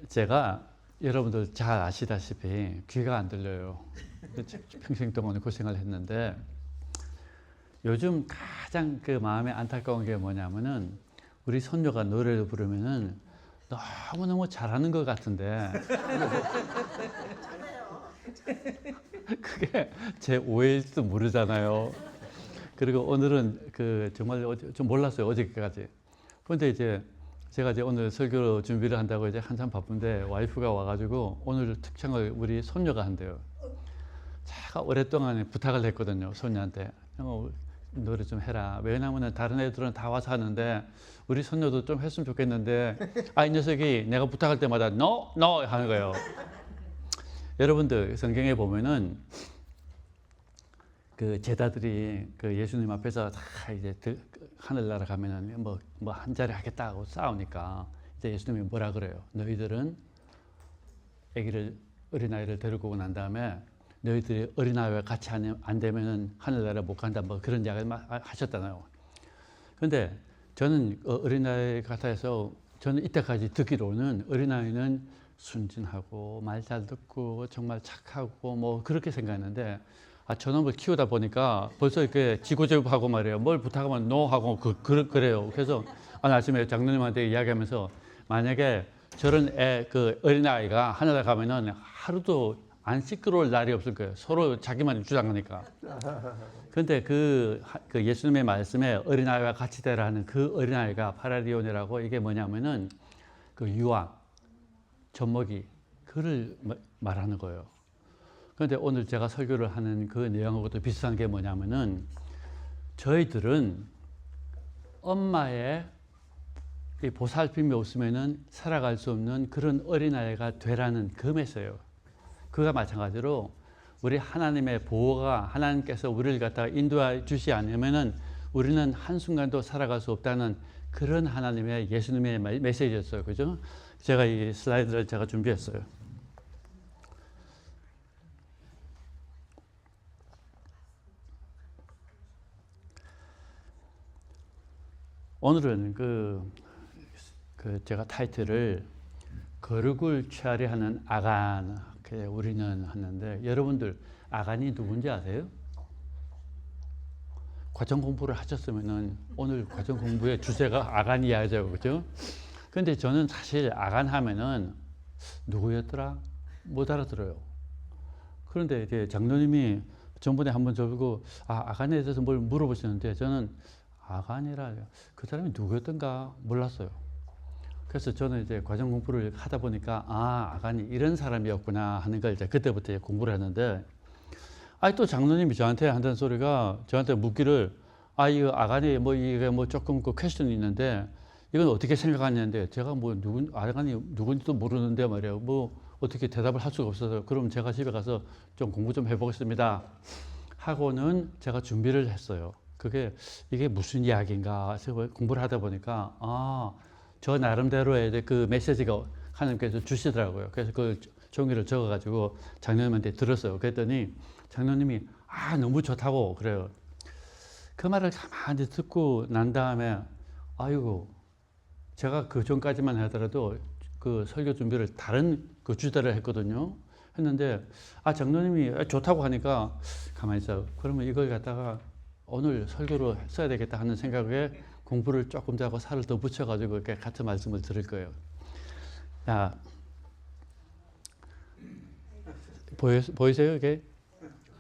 제가 여러분들 잘 아시다시피 귀가 안 들려요. 평생 동안 고생을 했는데 요즘 가장 그 마음에 안타까운 게 뭐냐면은 우리 손녀가 노래를 부르면은 너무너무 잘하는 것 같은데 그게 제 오해일지도 모르잖아요. 그리고 오늘은 그 정말 좀 몰랐어요, 어저께까지. 그런데 이제 제가 이제 오늘 설교 준비를 한다고 이제 한참 바쁜데 와이프가 와가지고 오늘 특창을 우리 손녀가 한대요. 제가 오랫동안 부탁을 했거든요, 손녀한테. 노래 좀 해라. 왜냐하면 다른 애들은 다 와서 하는데 우리 손녀도 좀 했으면 좋겠는데 이 녀석이 내가 부탁할 때마다 no, no 하는 거예요. 여러분들 성경에 보면은 그 제자들이 그 예수님 앞에서 다 이제 하늘나라 가면은 뭐 한 자리 하겠다고 싸우니까 이제 예수님이 뭐라 그래요? 너희들은 어린아이를 데리고 오고 난 다음에 너희들이 어린아이와 같이 안 되면은 하늘나라 못 간다 뭐 그런 이야기를 하셨잖아요. 그런데 저는 어린아이 같아서 저는 이때까지 듣기로는 어린아이는 순진하고 말 잘 듣고 정말 착하고 뭐 그렇게 생각했는데 저놈을 키우다 보니까 벌써 이렇게 지고지고하고 말이에요. 뭘 부탁하면 no 하고 그래요. 그래서 아침에 장로님한테 이야기하면서 만약에 저런 그 어린아이가 하늘에 가면은 하루도 안 시끄러울 날이 없을 거예요. 서로 자기만 주장하니까. 그런데 그 예수님의 말씀에 어린아이와 같이 되라 하는 그 어린아이가 파라리온이라고 이게 뭐냐면은 그 유아, 젖먹이, 그를 말하는 거예요. 그런데 오늘 제가 설교를 하는 그 내용하고도 비슷한 게 뭐냐면은 저희들은 엄마의 이 보살핌이 없으면은 살아갈 수 없는 그런 어린아이가 되라는 그 메시예요. 그가 마찬가지로 우리 하나님의 보호가 하나님께서 우리를 갖다가 인도해 주시 않으면은 우리는 한순간도 살아갈 수 없다는 그런 하나님의 예수님의 메시지였어요. 그죠? 제가 이 슬라이드를 제가 준비했어요. 오늘은 제가 타이틀을 거룩을 취하려 하는 아간, 우리는 하는데 여러분들 아간이 누군지 아세요? 과정 공부를 하셨으면은 오늘 과정 공부의 주제가 아간이야죠, 그죠? 근데 저는 사실 아간 하면은 누구였더라? 못 알아들어요. 그런데 이제 장로님이 전번에 한번 저보고 아간에 대해서 뭘 물어보시는데 저는 아간이라 그 사람이 누구였던가 몰랐어요. 그래서 저는 이제 과정 공부를 하다 보니까 아간이 이런 사람이었구나 하는 걸 이제 그때부터 공부를 했는데 또 장로님이 저한테 한다는 소리가 저한테 묻기를 이거 아간이 이게 조금 그 퀘스천이 있는데 이건 어떻게 생각하냐는데 제가 아간이 누군지도 모르는데 말이에요. 어떻게 대답을 할 수가 없어서 그럼 제가 집에 가서 좀 공부 좀 해보겠습니다 하고는 제가 준비를 했어요. 이게 무슨 이야기인가 공부를 하다 보니까 저 나름대로의 그 메시지가 하나님께서 주시더라고요. 그래서 그 종이를 적어가지고 장로님한테 들었어요. 그랬더니 장로님이 너무 좋다고 그래요. 그 말을 가만히 듣고 난 다음에 제가 그 전까지만 하더라도 그 설교 준비를 다른 그 주제를 했거든요. 했는데 장로님이 좋다고 하니까 가만히 있어. 그러면 이걸 갖다가 오늘 설교로 써야 되겠다 하는 생각에 공부를 조금 더 하고 살을 더 붙여가지고 이렇게 같은 말씀을 들을 거예요. 자, 보이세요? 이게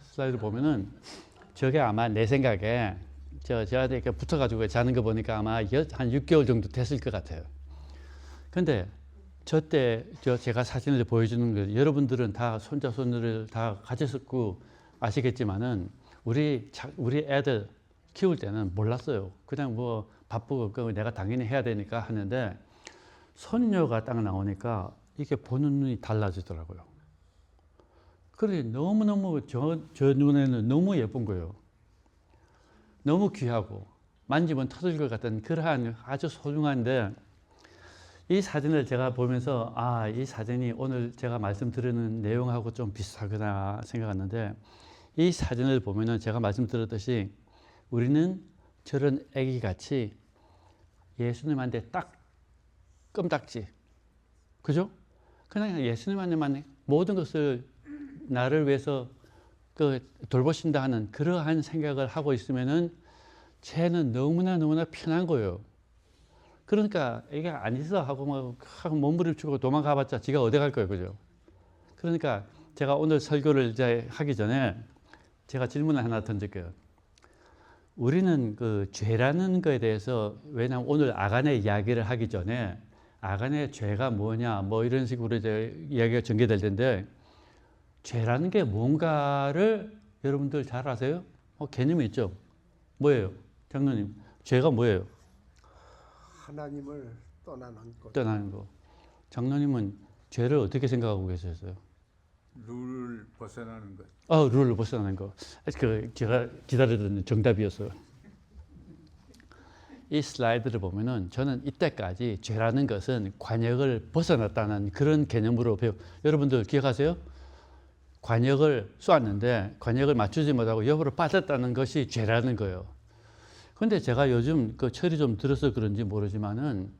슬라이드 보면은 저게 아마 내 생각에 저한테 이렇게 붙어가지고 자는 거 보니까 아마 한 6개월 정도 됐을 것 같아요. 근데 저때 제가 사진을 보여주는 거 여러분들은 다 손자 손녀를 다 가졌었고 아시겠지만은 우리 애들 키울 때는 몰랐어요. 그냥 바쁘고 내가 당연히 해야 되니까 하는데 손녀가 딱 나오니까 이게 보는 눈이 달라지더라고요. 그래 너무너무 저 눈에는 너무 예쁜 거예요. 너무 귀하고 만지면 터질 것 같은 그러한 아주 소중한데 이 사진을 제가 보면서 이 사진이 오늘 제가 말씀드리는 내용하고 좀 비슷하구나 생각했는데 이 사진을 보면은 제가 말씀드렸듯이 우리는 저런 애기같이 예수님한테 딱 껌딱지, 그죠? 그냥 예수님만만 모든 것을 나를 위해서 돌보신다 하는 그러한 생각을 하고 있으면은 쟤는 너무나 편한 거예요. 그러니까 이게 아니서 하고 몸부림치고 도망가봤자 지가 어디 갈 거예요, 그죠? 그러니까 제가 오늘 설교를 이제 하기 전에 제가 질문을 하나 던질게요. 우리는 그 죄라는 거에 대해서, 왜냐하면 오늘 아간의 이야기를 하기 전에 아간의 죄가 뭐냐 뭐 이런 식으로 이제 이야기가 전개될 텐데, 죄라는 게 뭔가를 여러분들 잘 아세요? 개념이 있죠? 뭐예요? 장로님, 죄가 뭐예요? 하나님을 떠나는 것. 떠나는 거. 장로님은 죄를 어떻게 생각하고 계셨어요? 룰을 벗어나는 것. 룰을 벗어나는 거. 제가 기다리던 정답이었어요. 이 슬라이드를 보면은 저는 이때까지 죄라는 것은 관역을 벗어났다는 그런 개념으로 여러분들 기억하세요? 관역을 쏘았는데 관역을 맞추지 못하고 옆으로 빠졌다는 것이 죄라는 거예요. 근데 제가 요즘 그 철이 좀 들어서 그런지 모르지만은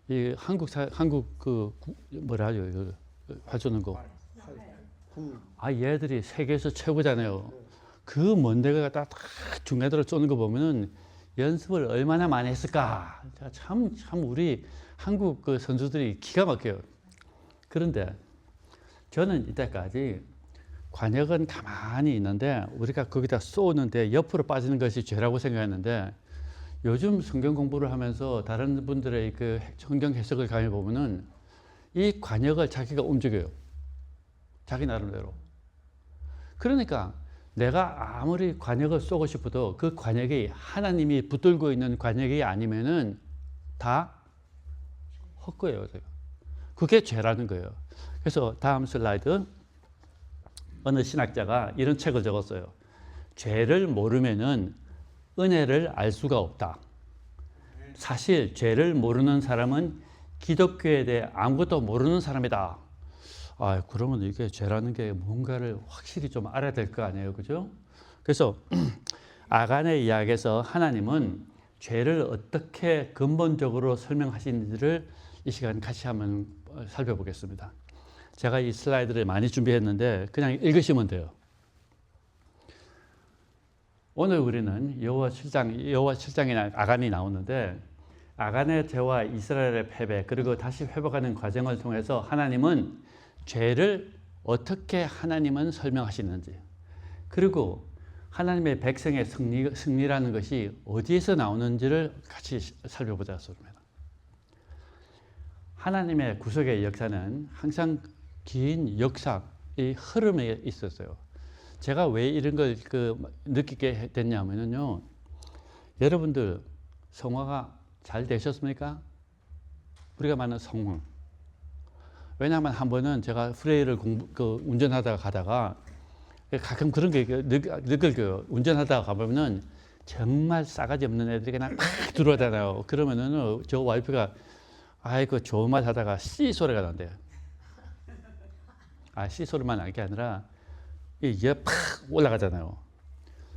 이 한국 뭐라 하죠? 활 쏘는 거. 얘들이 세계에서 최고잖아요. 그 먼 데가 딱 중간으로 쏘는 거 보면은 연습을 얼마나 많이 했을까. 참 우리 한국 그 선수들이 기가 막혀요. 그런데 저는 이때까지 관역은 가만히 있는데 우리가 거기다 쏘는데 옆으로 빠지는 것이 죄라고 생각했는데, 요즘 성경 공부를 하면서 다른 분들의 그 성경 해석을 가만히 보면은 이 관역을 자기가 움직여요. 자기 나름대로. 그러니까 내가 아무리 관역을 쏘고 싶어도 그 관역이 하나님이 붙들고 있는 관역이 아니면은 다 헛거예요. 그게 죄라는 거예요. 그래서 다음 슬라이드. 어느 신학자가 이런 책을 적었어요. 죄를 모르면은 은혜를 알 수가 없다. 사실 죄를 모르는 사람은 기독교에 대해 아무것도 모르는 사람이다. 그러면 이게 죄라는 게 뭔가를 확실히 좀 알아야 될 거 아니에요, 그죠? 그래서 아간의 이야기에서 하나님은 죄를 어떻게 근본적으로 설명하시는지를 이 시간 같이 한번 살펴보겠습니다. 제가 이 슬라이드를 많이 준비했는데 그냥 읽으시면 돼요. 오늘 우리는 여호와 7장에 아간이 나오는데, 아간의 죄와 이스라엘의 패배 그리고 다시 회복하는 과정을 통해서 하나님은 죄를 어떻게 하나님은 설명하시는지, 그리고 하나님의 백성의 승리라는 것이 어디에서 나오는지를 같이 살펴보자 소리입니다. 하나님의 구속의 역사는 항상 긴 역사의 흐름에 있었어요. 제가 왜 이런 걸 느끼게 됐냐면요, 여러분들 성화가 잘 되셨습니까? 우리가 말하는 성화. 왜냐하면 한 번은 제가 프레이를 운전하다가 가다가 가끔 그런 게 느껴요. 운전하다가 가보면은 정말 싸가지 없는 애들이 그냥 막 들어오잖아요. 그러면은 저 와이프가 좋은 말 하다가 씨 소리가 난대요. 씨 소리만 나는 게 아니라 이게 팍 올라가잖아요.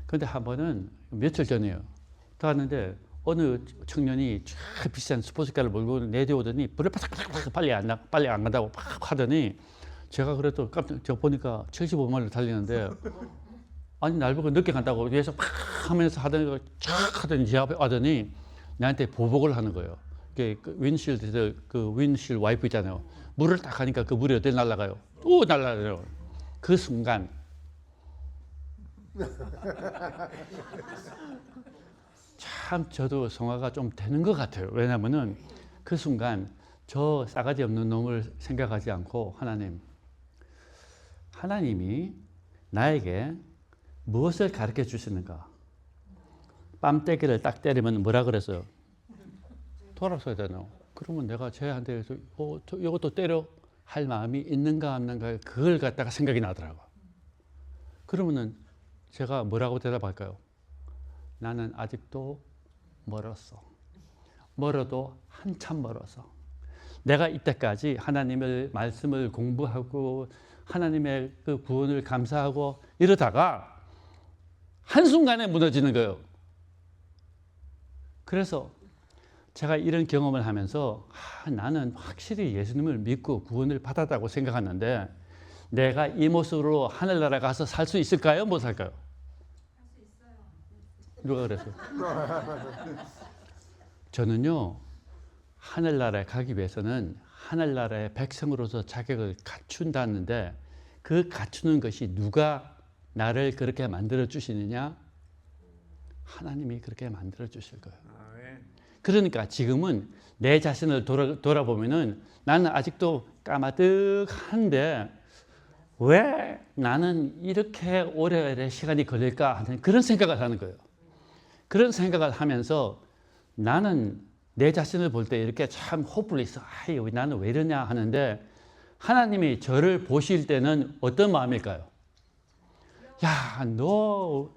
그런데 한 번은 며칠 전이에요. 갔는데 어느 청년이 비싼 스포츠카를 몰고 내려오더니 불에 파삭파삭 빨리 안 간다고 팍 하더니, 제가 그래도 저 보니까 75마일을 달리는데, 아니 날 보고 늦게 간다고 위에서 팍 하면서 하더니 제 앞에 와더니 나한테 보복을 하는 거예요. 윈실드 윈실 와이프 있잖아요. 물을 딱 하니까 그 물이 어디 날아가요? 또 날아가요. 그 순간 참 저도 성화가 좀 되는 것 같아요. 왜냐하면은 그 순간 저 싸가지 없는 놈을 생각하지 않고 하나님이 나에게 무엇을 가르쳐 주시는가? 뺨때기를 딱 때리면 뭐라 그랬어요? 돌아서야 되나요? 그러면 내가 쟤한테 이것도 때려 할 마음이 있는가 없는가, 그걸 갖다가 생각이 나더라고. 그러면은 제가 뭐라고 대답할까요? 나는 아직도 멀었어. 멀어도 한참 멀어서. 내가 이때까지 하나님의 말씀을 공부하고 하나님의 그 구원을 감사하고 이러다가 한순간에 무너지는 거예요. 그래서 제가 이런 경험을 하면서 나는 확실히 예수님을 믿고 구원을 받았다고 생각하는데 내가 이 모습으로 하늘나라 가서 살 수 있을까요? 못 살까요? 누가 그랬어요? 저는요, 하늘나라에 가기 위해서는 하늘나라의 백성으로서 자격을 갖춘다는데 그 갖추는 것이 누가 나를 그렇게 만들어 주시느냐? 하나님이 그렇게 만들어 주실 거예요. 그러니까 지금은 내 자신을 돌아보면은 나는 아직도 까마득한데 왜 나는 이렇게 오래 시간이 걸릴까 하는 그런 생각을 하는 거예요. 그런 생각을 하면서 나는 내 자신을 볼 때 이렇게 참 호플리스, 나는 왜 이러냐 하는데 하나님이 저를 보실 때는 어떤 마음일까요? 야, 너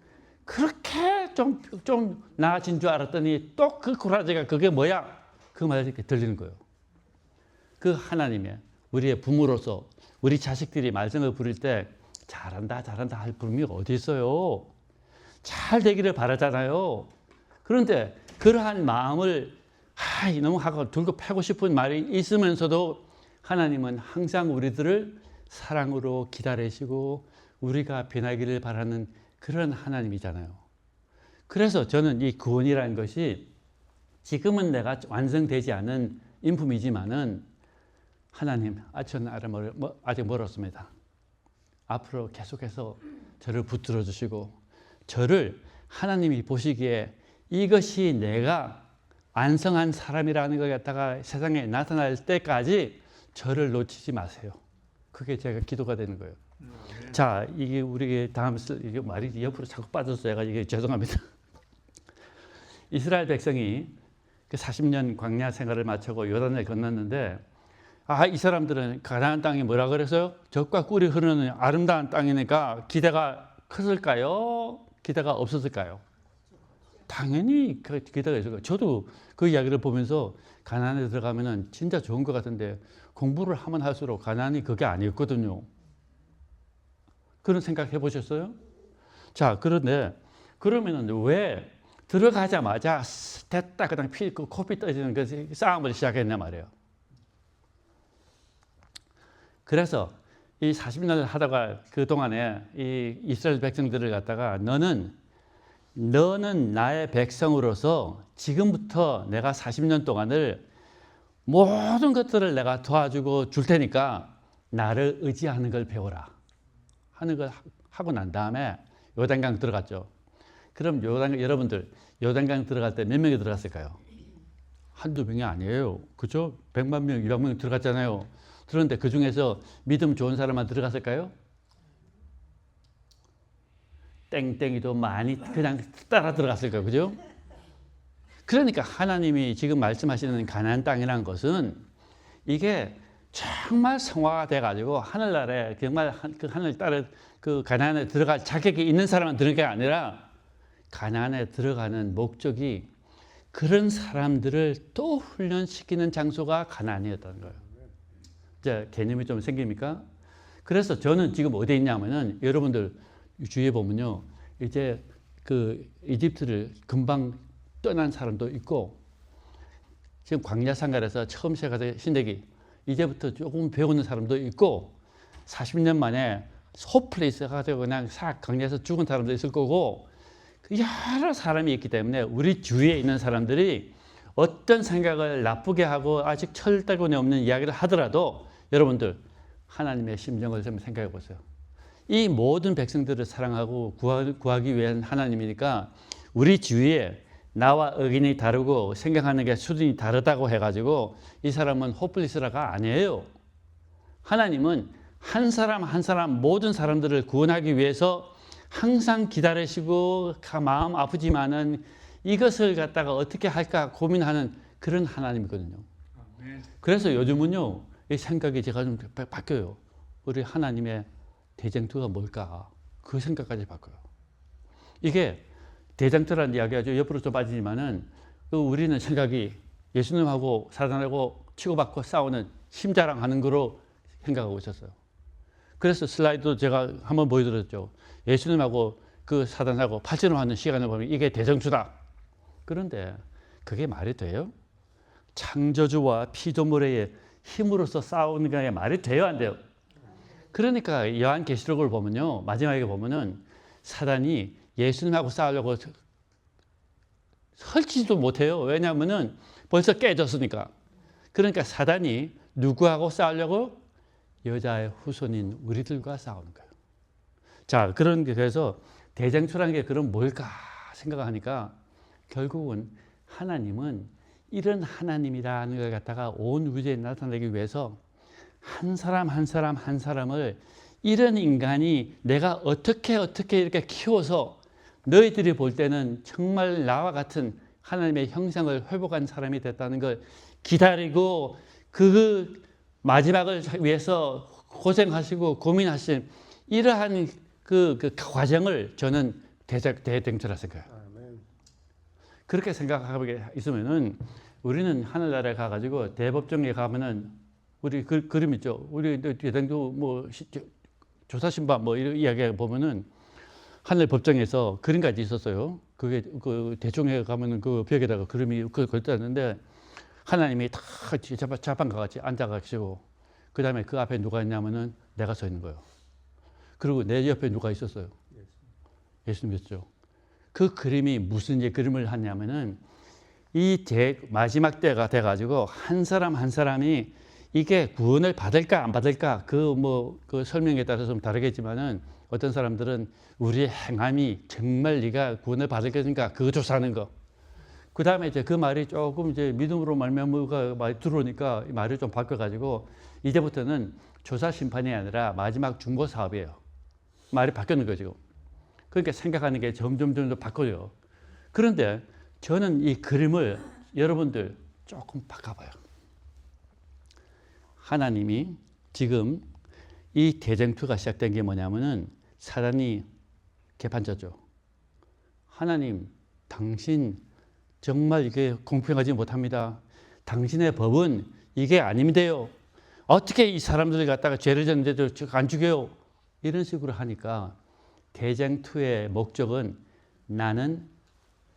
그렇게 좀 나아진 줄 알았더니 또 그 고라지가 그게 뭐야? 그 말이 이렇게 들리는 거예요. 그 하나님의 우리의 부모로서 우리 자식들이 말썽을 부릴 때 잘한다 할 부름이 어디 있어요? 잘 되기를 바라잖아요. 그런데 그러한 마음을 너무 하고 들고 패고 싶은 말이 있으면서도 하나님은 항상 우리들을 사랑으로 기다리시고 우리가 변하기를 바라는 그런 하나님이잖아요. 그래서 저는 이 구원이라는 것이 지금은 내가 완성되지 않은 인품이지만은 하나님, 저는 아직 멀었습니다. 앞으로 계속해서 저를 붙들어 주시고 저를 하나님이 보시기에 이것이 내가 완성한 사람이라는 걸 갖다가 세상에 나타날 때까지 저를 놓치지 마세요. 그게 제가 기도가 되는 거예요. 자, 이게 우리 다음 이게 말이 옆으로 자꾸 빠졌어요. 제가 이게 죄송합니다. 이스라엘 백성이 그 40년 광야 생활을 마치고 요단을 건넜는데 이 사람들은 가나안 땅이 뭐라 그래서요? 젖과 꿀이 흐르는 아름다운 땅이니까 기대가 컸을까요? 기대가 없었을까요? 당연히 기대가 있을 거예요. 저도 그 이야기를 보면서 가나안에 들어가면은 진짜 좋은 것 같은데 공부를 하면 할수록 가나안이 그게 아니었거든요. 그런 생각 해보셨어요? 자, 그런데 그러면은 왜 들어가자마자 됐다 그냥 코피 떨어지는 그 싸움을 시작했냐 말이에요. 그래서 이 40년을 하다가 그 동안에 이 이스라엘 백성들을 갖다가 너는 나의 백성으로서 지금부터 내가 40년 동안을 모든 것들을 내가 도와주고 줄 테니까 나를 의지하는 걸 배워라 하는 걸 하고 난 다음에 요단강 들어갔죠. 그럼 여러분들 요단강 들어갈 때 몇 명이 들어갔을까요? 한두 명이 아니에요. 그죠? 100만 명, 200명 들어갔잖아요. 그런데 그 중에서 믿음 좋은 사람만 들어갔을까요? 땡땡이도 많이 그냥 따라 들어갔을 거예요. 그죠? 그러니까 하나님이 지금 말씀하시는 가나안 땅이라는 것은 이게 정말 성화가 돼가지고 하늘나라에 정말 그 하늘 따라 그 가나안에 들어갈 자격이 있는 사람만 들어간 게 아니라 가나안에 들어가는 목적이 그런 사람들을 또 훈련시키는 장소가 가나안이었다는 거예요. 이제 개념이 좀 생깁니까? 그래서 저는 지금 어디에 있냐면은 여러분들 주위에 보면요. 이제 그 이집트를 금방 떠난 사람도 있고 지금 광야 생활에서 처음 시작해서 신대기 이제부터 조금 배우는 사람도 있고 40년 만에 홈플레이스가 되고 그냥 싹 광야에서 죽은 사람도 있을 거고 여러 사람이 있기 때문에 우리 주위에 있는 사람들이 어떤 생각을 나쁘게 하고 아직 철들고는 없는 이야기를 하더라도 여러분들 하나님의 심정을 좀 생각해 보세요. 이 모든 백성들을 사랑하고 구하기 위한 하나님이니까 우리 주위에 나와 의견이 다르고 생각하는 게 수준이 다르다고 해가지고 이 사람은 호플리스라가 아니에요. 하나님은 한 사람 한 사람 모든 사람들을 구원하기 위해서 항상 기다리시고 마음 아프지만은 이것을 갖다가 어떻게 할까 고민하는 그런 하나님이거든요. 그래서 요즘은요 이 생각이 제가 좀 바뀌어요. 우리 하나님의 대장투가 뭘까? 그 생각까지 바꿔요. 이게 대장투라는 이야기가 옆으로 좀 빠지지만은 우리는 생각이 예수님하고 사단하고 치고받고 싸우는 힘자랑하는 거로 생각하고 있었어요. 그래서 슬라이드도 제가 한번 보여드렸죠. 예수님하고 그 사단하고 팔전을 하는 시간을 보면 이게 대장투다. 그런데 그게 말이 돼요? 창조주와 피조물의 힘으로서 싸우는 게 말이 돼요, 안 돼요? 그러니까 요한계시록을 보면요, 마지막에 보면은 사단이 예수님하고 싸우려고 설치지도 못해요. 왜냐하면은 벌써 깨졌으니까. 그러니까 사단이 누구하고 싸우려고? 여자의 후손인 우리들과 싸우는 거예요. 자, 그래서 대장초라는 게 그럼 뭘까 생각하니까 결국은 하나님은 이런 하나님이라는 걸 갖다가 온 우주에 나타내기 위해서 한 사람 한 사람 한 사람을 이런 인간이 내가 어떻게 이렇게 키워서 너희들이 볼 때는 정말 나와 같은 하나님의 형상을 회복한 사람이 됐다는 걸 기다리고 그 마지막을 위해서 고생하시고 고민하신 이러한 그 과정을 저는 대등초라 생각해요. 그렇게 생각하고 있으면은 우리는 하늘나라에 가가지고 대법정에 가면은 우리 그림 있죠. 우리 대장도 뭐 조사신방 뭐 이런 이야기 보면은 하늘 법정에서 그림까지 있었어요. 그게 그 대종에 가면은 그 벽에다가 그림이 걸렸는데 하나님이 다 자판과 같이 앉아가지고 그 다음에 그 앞에 누가 있냐면은 내가 서 있는 거예요. 그리고 내 옆에 누가 있었어요? 예수님이었죠. 그 그림이 무슨 그림을 하냐면은 이 마지막 때가 돼가지고 한 사람 한 사람이 이게 구원을 받을까 안 받을까 그 설명에 따라서 좀 다르겠지만은 어떤 사람들은 우리의 행함이 정말 네가 구원을 받을 것인가 그거 조사하는 거. 그 다음에 이제 그 말이 조금 이제 믿음으로 말미암아가 많이 들어오니까 이 말을 좀 바꿔가지고 이제부터는 조사 심판이 아니라 마지막 중보 사업이에요. 말이 바뀌는 거죠. 그러니까 생각하는 게 점점 바꿔요. 그런데 저는 이 그림을 여러분들 조금 바꿔봐요. 하나님이 지금 이 대쟁투가 시작된 게 뭐냐면은 사단이 개판졌죠. 하나님, 당신 정말 이게 공평하지 못합니다. 당신의 법은 이게 아닌데요. 어떻게 이 사람들을 갖다가 죄를 졌는데도 안 죽여요? 이런 식으로 하니까 대쟁투의 목적은 나는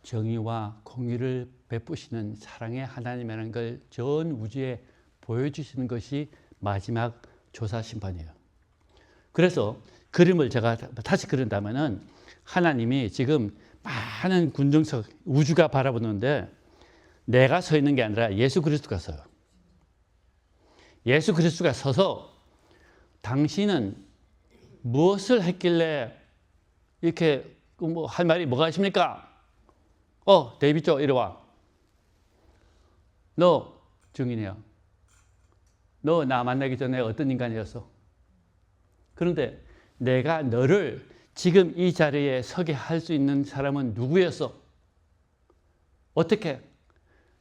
정의와 공의를 베푸시는 사랑의 하나님이라는 걸 전 우주에 보여주시는 것이 마지막 조사 심판이에요. 그래서 그림을 제가 다시 그린다면은 하나님이 지금 많은 군중석 우주가 바라보는데 내가 서 있는 게 아니라 예수 그리스도가 서요. 예수 그리스도가 서서 당신은 무엇을 했길래 이렇게 뭐 할 말이 뭐가 있습니까? 데이비조 이리 와. 너 증인이야. 너 나 만나기 전에 어떤 인간이었어? 그런데 내가 너를 지금 이 자리에 서게 할 수 있는 사람은 누구였어? 어떻게?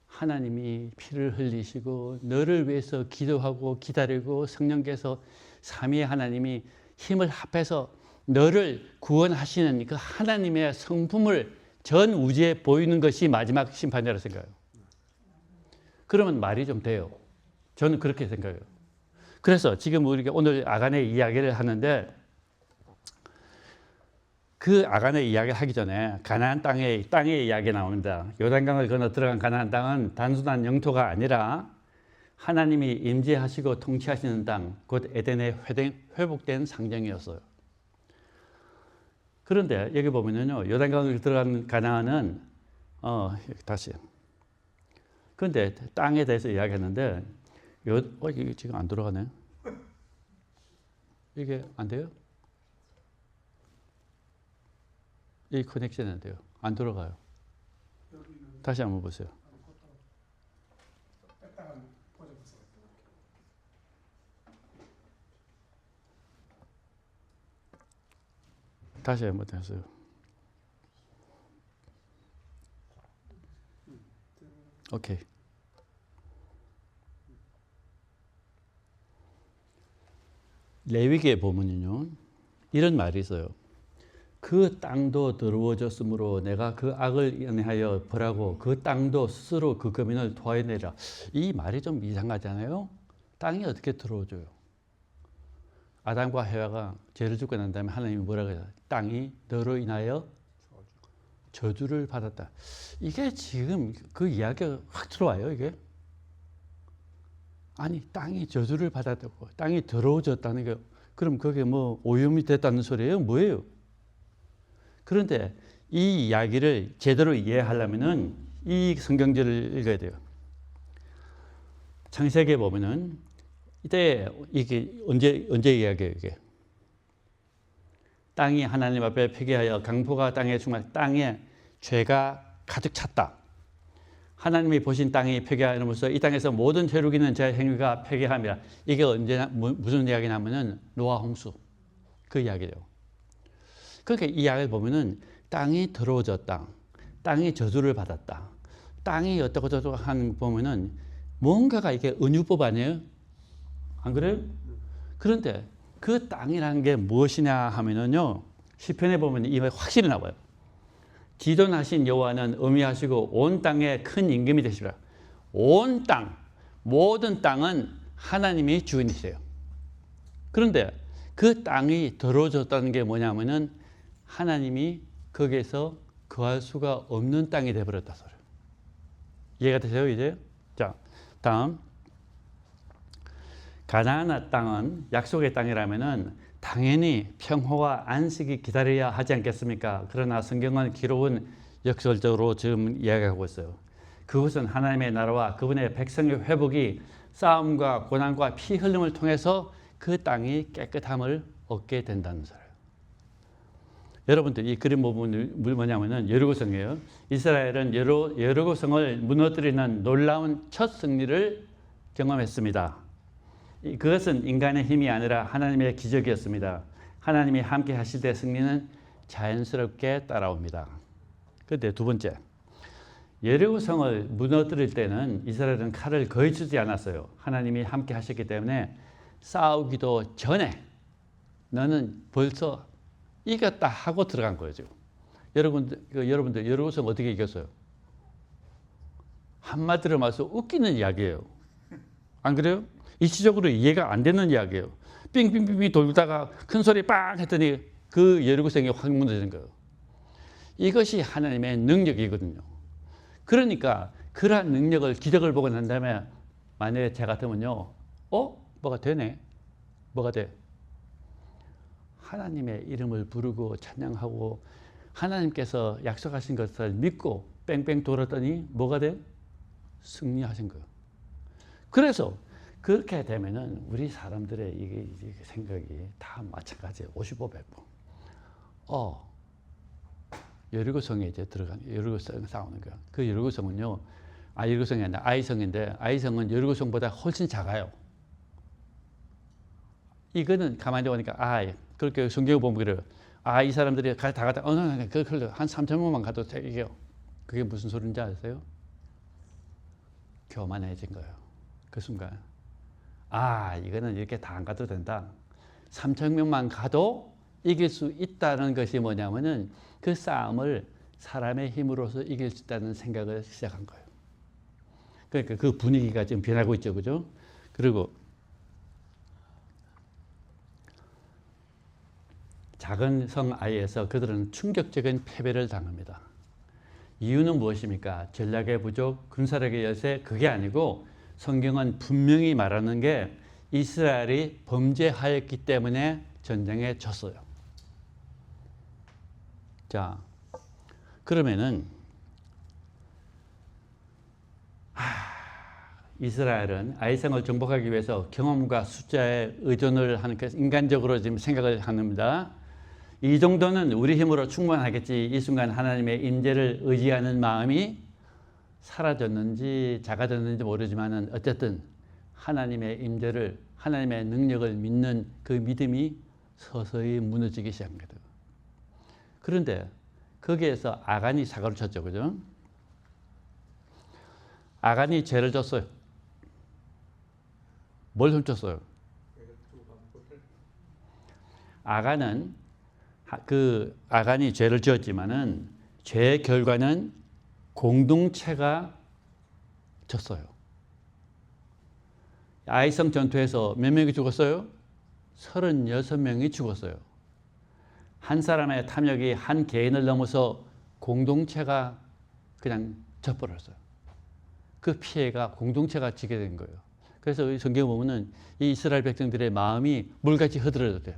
하나님이 피를 흘리시고 너를 위해서 기도하고 기다리고 성령께서 삼위의 하나님이 힘을 합해서 너를 구원하시는 그 하나님의 성품을 전 우주에 보이는 것이 마지막 심판이라고 생각해요. 그러면 말이 좀 돼요. 저는 그렇게 생각해요. 그래서 지금 우리가 오늘 아간의 이야기를 하는데 그 아간의 이야기를 하기 전에 가나안 땅의 이야기 나옵니다. 요단강을 건너 들어간 가나안 땅은 단순한 영토가 아니라 하나님이 임재하시고 통치하시는 땅, 곧 에덴의 회복된 상징이었어요. 그런데 여기 보면요, 요단강을 들어간 가나안은 다시. 그런데 땅에 대해서 이야기했는데 이게 지금 안 돌아가네. 이게 안 돼요? 이 커넥션이 안 돼요. 안 돌아가요. 다시 한번 보세요. 다시 한번 해서요. 오케이. 레위기에 보면요, 이런 말이 있어요. 그 땅도 더러워졌으므로 내가 그 악을 인하여 벌하고 그 땅도 스스로 그 거민을 토해내라. 이 말이 좀 이상하잖아요. 땅이 어떻게 더러워져요? 아담과 해와가 죄를 짓고 난 다음에 하나님이 뭐라고 해요? 땅이 너로 인하여 저주를 받았다. 이게 지금 그 이야기가 확 들어와요, 이게. 아니 땅이 저주를 받았다고 땅이 더러워졌다는 게 그럼 그게 뭐 오염이 됐다는 소리예요? 뭐예요? 그런데 이 이야기를 제대로 이해하려면은 이 성경절을 읽어야 돼요. 창세기에 보면은 이때 이게 언제 이야기예요 이게? 땅이 하나님 앞에 회개하여 강포가 땅에 충만 땅에 죄가 가득 찼다. 하나님이 보신 땅이 회개하면서 이 땅에서 모든 죄로 있는 제 행위가 회개함이라. 이게 언제나 무슨 이야기냐면은 노아 홍수 그 이야기예요. 그러니까 이 이야기를 보면은 땅이 더러워졌다. 땅이 저주를 받았다. 땅이 어떻고 저쩌고 하는 거 보면은 뭔가가 이게 은유법 아니에요? 안 그래요? 그런데 그 땅이라는 게 무엇이냐 하면은요. 시편에 보면 이게 확실히 나와요. 지존하신 여호와는 어미하시고 온 땅에 큰 임금이 되시라. 온 땅, 모든 땅은 하나님이 주인이세요. 그런데 그 땅이 더러워졌다는 게 뭐냐면은 하나님이 거기에서 거할 수가 없는 땅이 되어버렸다 소리. 이해가 되세요 이제? 자, 다음. 가나안 땅은 약속의 땅이라면은 당연히 평화와 안식이 기다려야 하지 않겠습니까? 그러나 성경은 기록은 역설적으로 지금 이야기하고 있어요. 그것은 하나님의 나라와 그분의 백성의 회복이 싸움과 고난과 피 흘림을 통해서 그 땅이 깨끗함을 얻게 된다는 소리예요. 여러분들 이 그림 부분이 뭐냐면은 여리고성이에요. 이스라엘은 여리고성을 무너뜨리는 놀라운 첫 승리를 경험했습니다. 그것은 인간의 힘이 아니라 하나님의 기적이었습니다. 하나님이 함께 하실 때 승리는 자연스럽게 따라옵니다. 그런데 두 번째, 여리고성을 무너뜨릴 때는 이스라엘은 칼을 거의 쓰지 않았어요. 하나님이 함께 하셨기 때문에 싸우기도 전에 너는 벌써 이겼다 하고 들어간 거죠. 여러분들 여리고성 어떻게 이겼어요? 한마디로 말해서 웃기는 이야기예요. 안 그래요? 이치적으로 이해가 안 되는 이야기예요. 빙빙빙 돌다가 큰 소리 빵 했더니 그 여리고성이 확 무너지는 거예요. 이것이 하나님의 능력이거든요. 그러니까 그러한 능력을 기적을 보고 난 다음에 만약에 제 같으면요. 뭐가 되네. 뭐가 돼? 하나님의 이름을 부르고 찬양하고 하나님께서 약속하신 것을 믿고 뺑뺑 돌았더니 뭐가 돼? 승리하신 거예요. 그래서 그렇게 되면은 우리 사람들의 이게 생각이 다 마찬가지예요. 55, 100번. 여리고성에 이제 여리고성 싸우는 거야. 그 여리고성은요, 여리고성이 아니라 아이성인데, 아이성은 여리고성보다 훨씬 작아요. 이거는 가만히 보니까, 그렇게 성경을 보면 그래요. 이 사람들이 다 갔다, 한 3,000명만 가도 이겨요. 그게 무슨 소리인지 아세요? 교만해진 거예요. 그 순간. 이거는 이렇게 다 안 가도 된다. 3,000명만 가도 이길 수 있다는 것이 뭐냐면은 그 싸움을 사람의 힘으로서 이길 수 있다는 생각을 시작한 거예요. 그러니까 그 분위기가 지금 변하고 있죠. 그죠? 그리고 작은 성 아이에서 그들은 충격적인 패배를 당합니다. 이유는 무엇입니까? 전략의 부족, 군사력의 열세, 그게 아니고 성경은 분명히 말하는 게 이스라엘이 범죄하였기 때문에 전쟁에 졌어요. 자, 그러면은 이스라엘은 아이성을 정복하기 위해서 경험과 숫자에 의존을 하는 그 인간적으로 지금 생각을 합니다. 이 정도는 우리 힘으로 충분하겠지. 이 순간 하나님의 임재를 의지하는 마음이 사라졌는지 작아졌는지 모르지만은 어쨌든 하나님의 임재를 하나님의 능력을 믿는 그 믿음이 서서히 무너지기 시작합니다. 그런데 거기에서 아간이 사고를 쳤죠. 그죠? 아간이 죄를 졌어요. 뭘 훔쳤어요? 아간이 죄를 지었지만은 죄의 결과는 공동체가 졌어요. 아이성 전투에서 몇 명이 죽었어요? 36명이 죽었어요. 한 사람의 탐욕이 한 개인을 넘어서 공동체가 그냥 져버렸어요. 그 피해가 공동체가 지게 된 거예요. 그래서 이 성경에 보면은 이 이스라엘 백성들의 마음이 물같이 흐드러졌대요.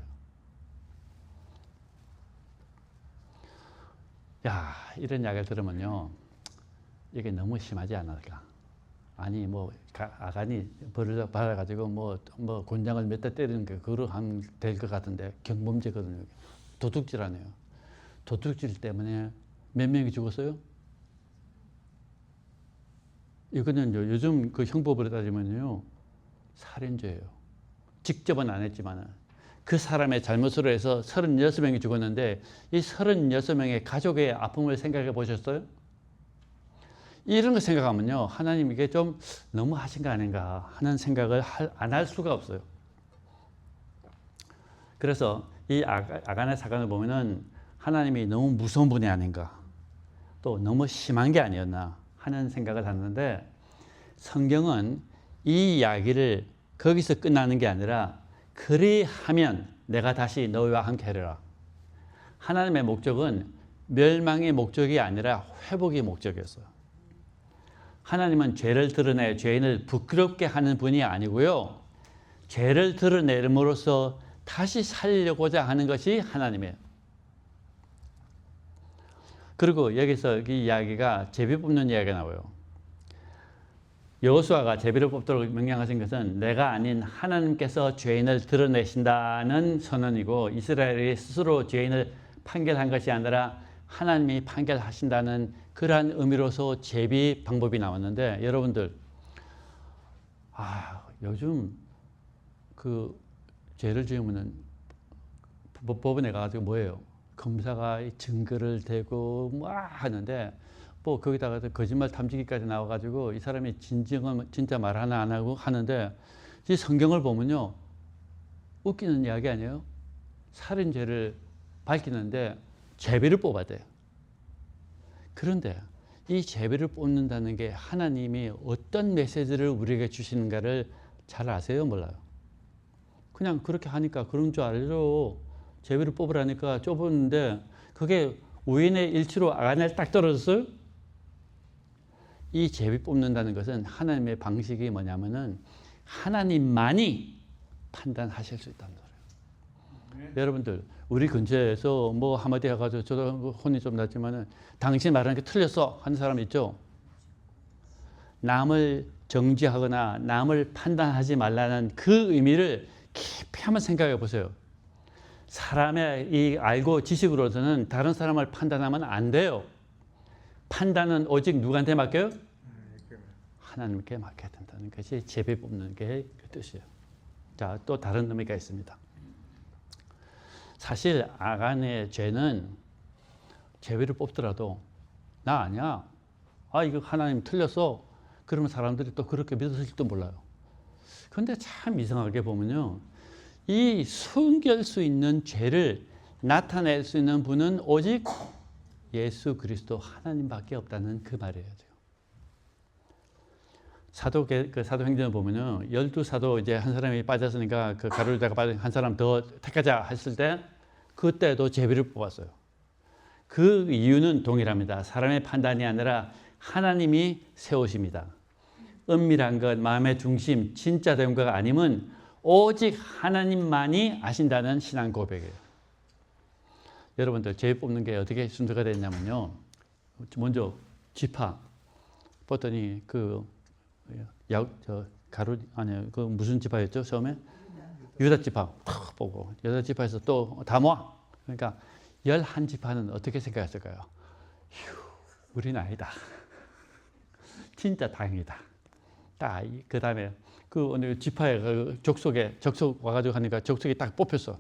야, 이런 이야기를 들으면요, 이게 너무 심하지 않을까? 아니 뭐 아간이 벌을 받아가지고 뭐 곤장을 몇 대 때리는 게 그로 하면 될 것 같은데 경범죄거든요. 도둑질 하네요. 도둑질 때문에 몇 명이 죽었어요? 이거는 요즘 그 형법으로 따지면요, 살인죄예요. 직접은 안 했지만은 그 사람의 잘못으로 해서 36명이 죽었는데 이 36명의 가족의 아픔을 생각해 보셨어요? 이런 거 생각하면요, 하나님 이게 좀 너무 하신 거 아닌가 하는 생각을 안 할 수가 없어요. 그래서 이 아간의 사건을 보면은 하나님이 너무 무서운 분이 아닌가, 또 너무 심한 게 아니었나 하는 생각을 하는데, 성경은 이 이야기를 거기서 끝나는 게 아니라 그리하면 내가 다시 너희와 함께 하리라. 하나님의 목적은 멸망의 목적이 아니라 회복의 목적이었어요. 하나님은 죄를 드러내 죄인을 부끄럽게 하는 분이 아니고요, 죄를 드러내므로써 다시 살려고자 하는 것이 하나님이에요. 그리고 여기서 이 이야기가 제비 뽑는 이야기가 나와요. 여호수아가 제비를 뽑도록 명령하신 것은 내가 아닌 하나님께서 죄인을 드러내신다는 선언이고, 이스라엘이 스스로 죄인을 판결한 것이 아니라 하나님이 판결하신다는 그러한 의미로서 제비 방법이 나왔는데, 여러분들 요즘 그 죄를 지으면은 법원에 가가지고 뭐예요? 검사가 증거를 대고 뭐 하는데, 뭐 거기다가 거짓말 탐지기까지 나와가지고 이 사람이 진짜 말 하나 안 하고 하는데, 이 성경을 보면요, 웃기는 이야기 아니에요? 살인죄를 밝히는데 제비를 뽑아야 돼요. 그런데 이 제비를 뽑는다는 게 하나님이 어떤 메시지를 우리에게 주시는가를 잘 아세요? 몰라요? 그냥 그렇게 하니까 그런 줄 알죠. 제비를 뽑으라니까 좁았는데 그게 우연의 일치로 아간에 딱 떨어졌어요? 이 제비 뽑는다는 것은 하나님의 방식이 뭐냐면은 하나님만이 판단하실 수 있다는 거예요. 여러분들, 우리 근처에서 뭐 한마디 해가지고 저도 혼이 좀 났지만은 당신 말하는 게 틀렸어 하는 사람 있죠? 남을 정죄하거나 남을 판단하지 말라는 그 의미를 깊이 한번 생각해 보세요. 사람의 이 알고 지식으로서는 다른 사람을 판단하면 안 돼요. 판단은 오직 누구한테 맡겨요? 하나님께 맡겨야 된다는 것이 제비 뽑는 게 그 뜻이에요. 자, 또 다른 의미가 있습니다. 사실 아간의 죄는 제비를 뽑더라도 나 아니야, 이거 하나님 틀렸어, 그러면 사람들이 또 그렇게 믿었을지도 몰라요. 그런데 참 이상하게 보면요, 이 숨길 수 있는 죄를 나타낼 수 있는 분은 오직 예수 그리스도 하나님밖에 없다는 그 말이에요. 사도행전을 보면요, 12사도 이제 한 사람이 빠졌으니까 그 가룟유다가 빠진 한 사람 더 택하자 했을 때 그때도 제비를 뽑았어요. 그 이유는 동일합니다. 사람의 판단이 아니라 하나님이 세우십니다. 은밀한 것, 마음의 중심, 진짜 된거가 아님은 오직 하나님만이 아신다는 신앙 고백이에요. 여러분들, 제비 뽑는 게 어떻게 순서가 됐냐면요, 먼저 지파 뽑더니 그 무슨 지파였죠 처음에? 유다 지파 탁 보고, 유다 지파에서 또 다 모아. 그러니까 11지파는 어떻게 생각했을까요? 우리는 아니다. 진짜 다행이다. 딱 그 다음에 그 어느 지파에 적속 와가지고 하니까 적속이 딱 뽑혔어.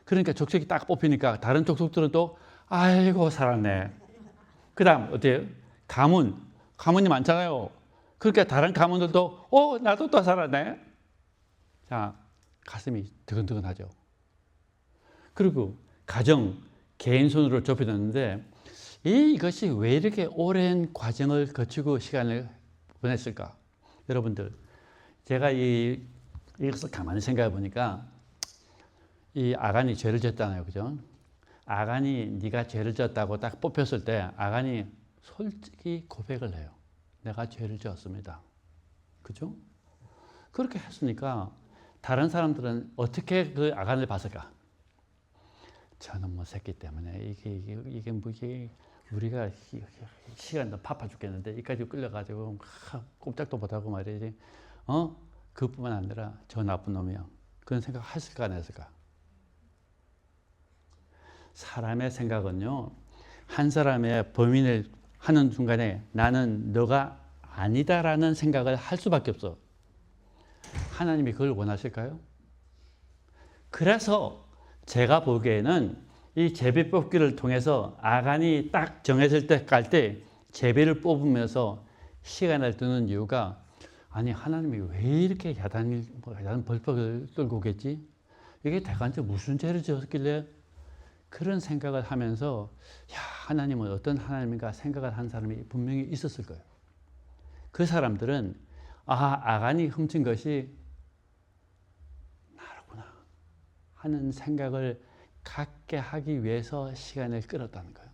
그러니까 적속이 딱 뽑히니까 다른 족속들은 또 아이고 살았네. 그 다음 어때요? 가문이 많잖아요. 그러니까 다른 가문들도 나도 또 살았네. 자, 가슴이 드근드근하죠. 그리고 가정, 개인 손으로 좁혀졌는데 이것이 왜 이렇게 오랜 과정을 거치고 시간을 보냈을까? 여러분들, 제가 이것을 가만히 생각해 보니까 이 아간이 죄를 졌잖아요, 그죠? 아간이 네가 죄를 졌다고 딱 뽑혔을 때 아간이 솔직히 고백을 해요. 내가 죄를 지었습니다. 그죠? 그렇게 했으니까 다른 사람들은 어떻게 그 아간을 봤을까? 저는 뭐 새끼 때문에 이게 뭐 이게 우리가 시간도 바빠 죽겠는데 이까지 끌려가지고 꼼짝도 못하고 말이지. 그뿐만 아니라 저 나쁜 놈이야. 그런 생각 했을까 안 했을까? 사람의 생각은요, 한 사람의 범인을 하는 순간에 나는 너가 아니다라는 생각을 할 수밖에 없어. 하나님이 그걸 원하실까요? 그래서 제가 보기에는 이 제비 뽑기를 통해서 아간이 딱 정해질 때 갈 때 제비를 뽑으면서 시간을 두는 이유가, 아니 하나님이 왜 이렇게 야단 벌떡을 끌고 오겠지? 이게 대간제 무슨 죄를 지었길래? 그런 생각을 하면서 하나님은 어떤 하나님인가 생각을 한 사람이 분명히 있었을 거예요. 그 사람들은 아간이 훔친 것이 나로구나 하는 생각을 갖게 하기 위해서 시간을 끌었다는 거예요.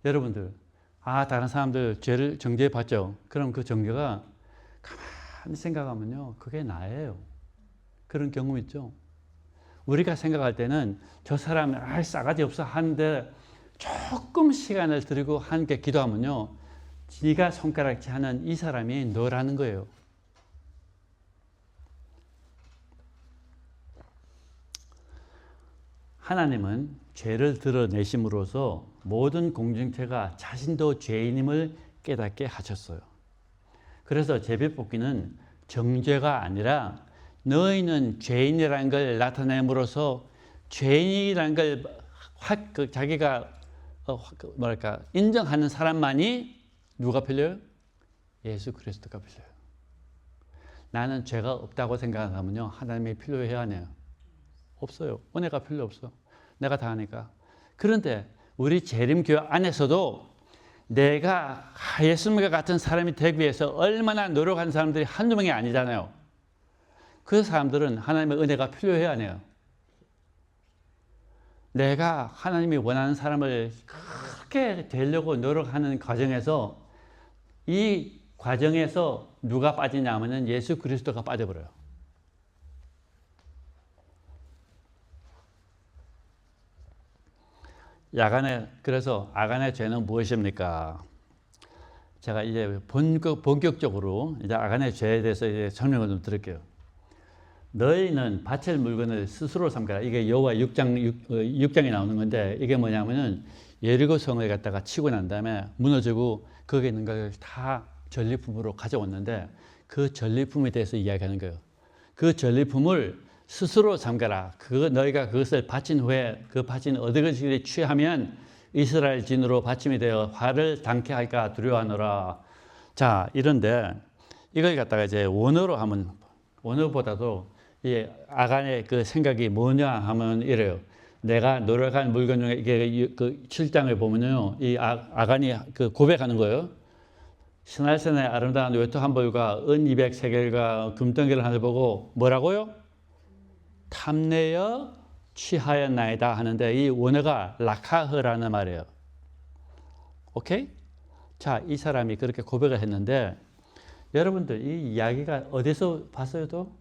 여러분들, 다른 사람들 죄를 정죄해 봤죠? 그럼 그 정죄가 가만히 생각하면요, 그게 나예요. 그런 경험 있죠? 우리가 생각할 때는 저 사람 싸가지 없어 하는데 조금 시간을 들이고 함께 기도하면요, 네가 손가락질 하는 이 사람이 너라는 거예요. 하나님은 죄를 드러내심으로써 모든 공동체가 자신도 죄인임을 깨닫게 하셨어요. 그래서 제비뽑기는 정죄가 아니라 너희는 죄인이라는 걸 나타냄으로써 죄인이라는 걸 자기가 인정하는 사람만이 누가 필요해요? 예수 그리스도가 필요해요. 나는 죄가 없다고 생각하면요, 하나님이 필요해야 하네요. 없어요. 은혜가 필요 없어. 내가 다 하니까. 그런데 우리 재림교회 안에서도 내가 예수님과 같은 사람이 되기 위해서 얼마나 노력한 사람들이 한두 명이 아니잖아요. 그 사람들은 하나님의 은혜가 필요해야 하네요. 내가 하나님이 원하는 사람을 그렇게 되려고 노력하는 과정에서 이 과정에서 누가 빠지냐 하면 예수 그리스도가 빠져버려요. 그래서 아간의 죄는 무엇입니까? 제가 이제 본격적으로 이제 아간의 죄에 대해서 이제 설명을 좀 드릴게요. 너희는 바칠 물건을 스스로 삼가라. 이게 여호와 6장에 나오는 건데, 이게 뭐냐면은 예리고 성을 갖다가 치고 난 다음에 무너지고 거기에 있는 걸 다 전리품으로 가져왔는데, 그 전리품에 대해서 이야기하는 거예요. 그 전리품을 스스로 삼가라. 너희가 그것을 바친 후에 그 바친 어떤 것을 취하면 이스라엘 진으로 바침이 되어 화를 당케 할까 두려워하노라. 자, 이런데 이걸 갖다가 이제 원어로 하면, 원어보다도 이 아간의 그 생각이 뭐냐 하면 이래요. 내가 노력한 물건 중에 이게 그 7장을 보면요, 이 아간이 그 고백하는 거예요. 스날센의 아름다운 외투 한 벌과 은 200세겔과 금덩이를 하나 보고 뭐라고요? 탐내어 취하였나이다 하는데, 이 원어가 라카흐라는 말이에요. 오케이? 자, 이 사람이 그렇게 고백을 했는데, 여러분들 이 이야기가 어디서 봤어요? 또?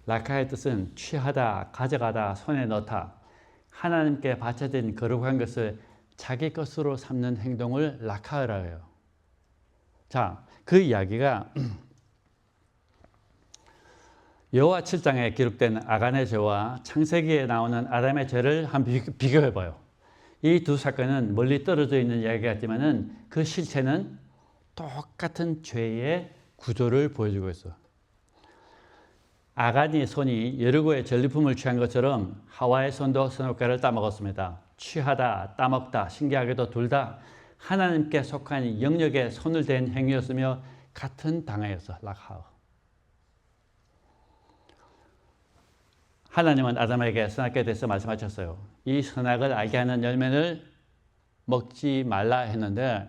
라카의 뜻은 취하다, 가져가다, 손에 넣다. 하나님께 바쳐진 거룩한 것을 자기 것으로 삼는 행동을 라카흐라고 해요. 자, 그 이야기가 여호와 7장에 기록된 아간의 죄와 창세기에 나오는 아담의 죄를 한번 비교해 봐요. 이 두 사건은 멀리 떨어져 있는 이야기 같지만은 그 실체는 똑같은 죄의 구조를 보여주고 있어. 아간의 손이 여리고의 전리품을 취한 것처럼 하와의 손도 선악과를 따먹었습니다. 취하다, 따먹다, 신기하게도 둘 다 하나님께 속한 영역에 손을 댄 행위였으며 같은 당하였어. 라카흐. 하나님은 아담에게 선악과에 대해서 말씀하셨어요. 이 선악을 알게 하는 열매를 먹지 말라 했는데,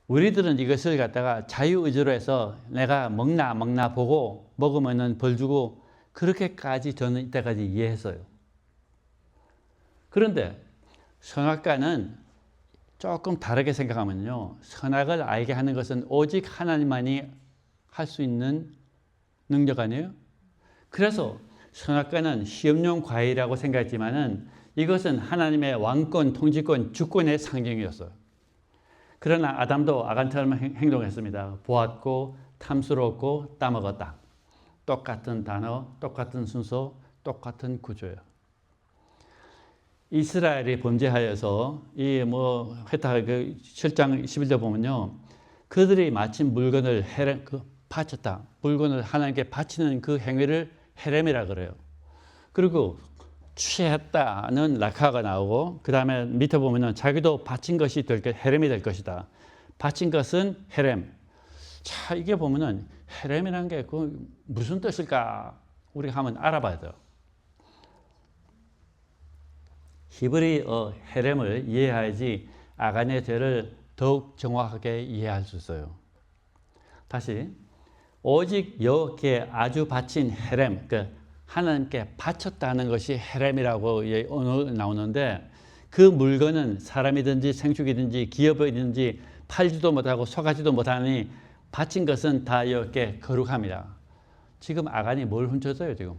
우리들은 이것을 갖다가 자유의지로 해서 내가 먹나 보고 먹으면 벌 주고, 그렇게까지 저는 이때까지 이해했어요. 그런데 선악과는 조금 다르게 생각하면요. 선악을 알게 하는 것은 오직 하나님만이 할 수 있는 능력 아니에요? 그래서 선악과는 시험용 과일이라고 생각했지만은 이것은 하나님의 왕권, 통치권, 주권의 상징이었어요. 그러나 아담도 아간처럼 행동했습니다. 보았고 탐스러웠고 따먹었다. 똑같은 단어, 똑같은 순서, 똑같은 구조예요. 이스라엘이 범죄하여서 이 뭐 회타 그 7장 11절 보면요. 그들이 마침 물건을 바쳤다. 물건을 하나님께 바치는 그 행위를 헤렘이라 그래요. 그리고 취했다는 라카가 나오고 그 다음에 밑에 보면은 자기도 바친 것이 헤렘이 될 것이다. 바친 것은 헤렘. 자, 이게 보면은 헤렘이라는 게 그 무슨 뜻일까? 우리가 한번 알아봐야 돼요. 히브리어 헤렘을 이해해야지 아간의 죄를 더욱 정확하게 이해할 수 있어요. 다시 오직 여호와께 아주 바친 헤렘, 그 하나님께 바쳤다는 것이 헤렘이라고 나오는데 그 물건은 사람이든지 생축이든지 기업이든지 팔지도 못하고 속하지도 못하니 바친 것은 다 여호와께 거룩함이라. 지금 아간이 뭘 훔쳤어요? 지금